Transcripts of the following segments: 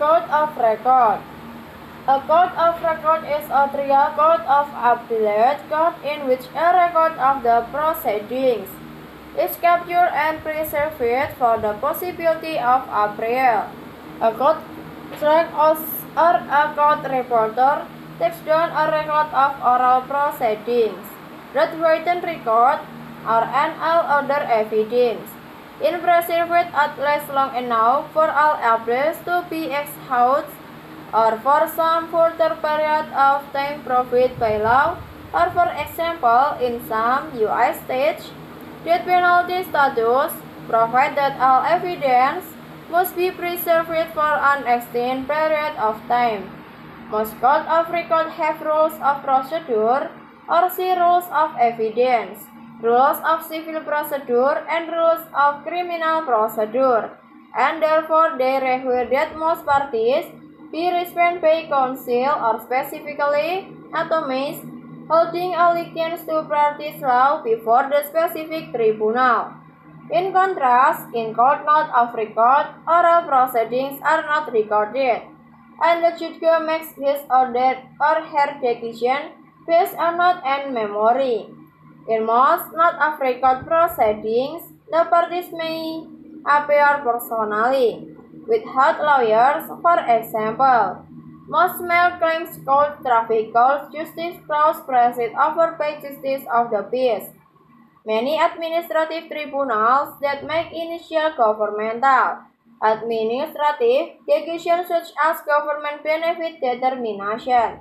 code of record. A code of record is a trial code of appellate code in which a record of the proceedings is captured and preserved for the possibility of appeal. A court clerk or a court reporter takes down a record of oral proceedings, written record, or all other evidence, and preserved at least long enough for all appeals to be exhausted or for some further period of time provided by law, or for example, in some U.S. states, death penalty statutes provide that all evidence must be preserved for an extended period of time. Most codes of record have rules of procedure or see rules of evidence, rules of civil procedure, and rules of criminal procedure, and therefore they require that most parties be restrained by counsel or specifically atomised, holding allegiance to parties' law before the specific tribunal. In contrast, in court note of record, oral proceedings are not recorded, and the judge makes his or her decision based on note and memory. In most note of record proceedings, the parties may appear personally, without lawyers. For example, most mail claims called traffic calls justice clause preside over by justice of the peace. Many administrative tribunals that make initial governmental, administrative decisions such as government benefit determination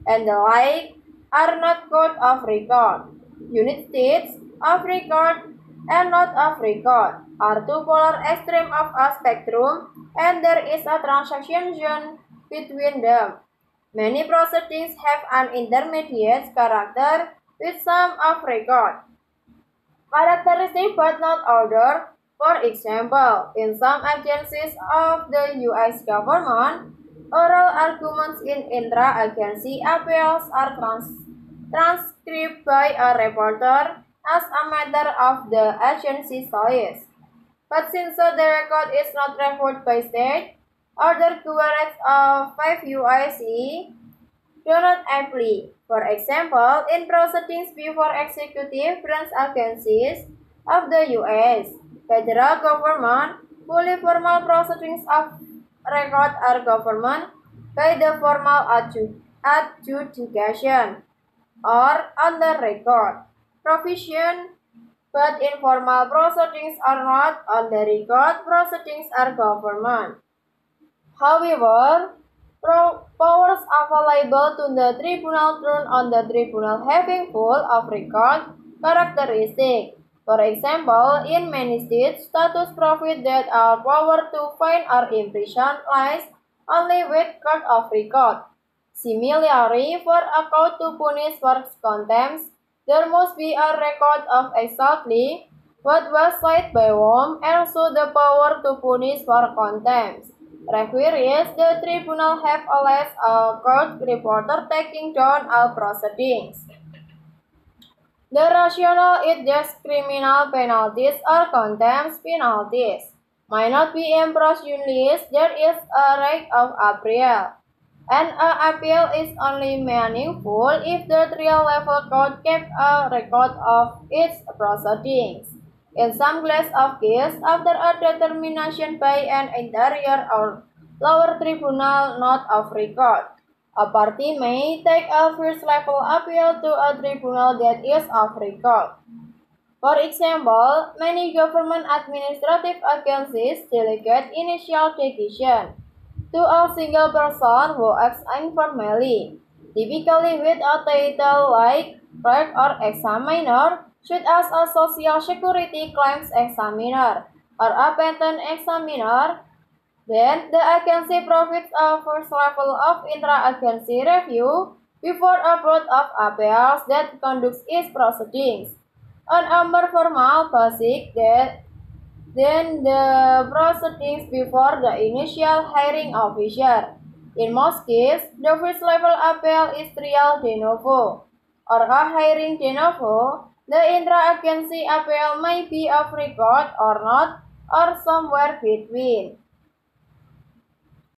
and the like are not code of record. Unit states of record and not of record are two polar extremes of a spectrum, and there is a transition zone between them. Many proceedings have an intermediate character with some of record characteristic but not other. For example, in some agencies of the U.S. government, oral arguments in intra-agency appeals are transcribed by a reporter as a matter of the agency choice. But since the record is not reviewed by state, other queries of 5 U.S.C. do not apply. For example, in proceedings before executive branch agencies of the U.S. federal government, fully formal proceedings of record are governed by the formal adjudication or on the record provision, but informal proceedings are not. On the record proceedings are government. However, powers available to the tribunal turn on the tribunal having full of record characteristic. For example, in many states, statutes provide that our power to fine or imprison lies only with court of record. Similarly, for a court to punish for contempt, there must be a record of exactly what was said by whom, and so the power to punish for contempt requires the tribunal have always a court reporter taking down all proceedings. The rationale is that criminal penalties or contempt penalties might not be imposed unless there is a right of appeal, and an appeal is only meaningful if the trial level court kept a record of its proceedings. In some class of cases, after a determination by an inferior or lower tribunal not of record, a party may take a first-level appeal to a tribunal that is of record. For example, many government administrative agencies delegate initial decision to a single person who acts informally, typically with a title like clerk or examiner, such as a social security claims examiner or a patent examiner. Then, the agency provides a first level of intra-agency review before a board of appeals that conducts its proceedings on a more formal basis than the proceedings before the initial hearing officer. In most cases, the first level appeal is trial de novo or a hearing de novo. The intra-agency appeal may be of record or not, or somewhere between.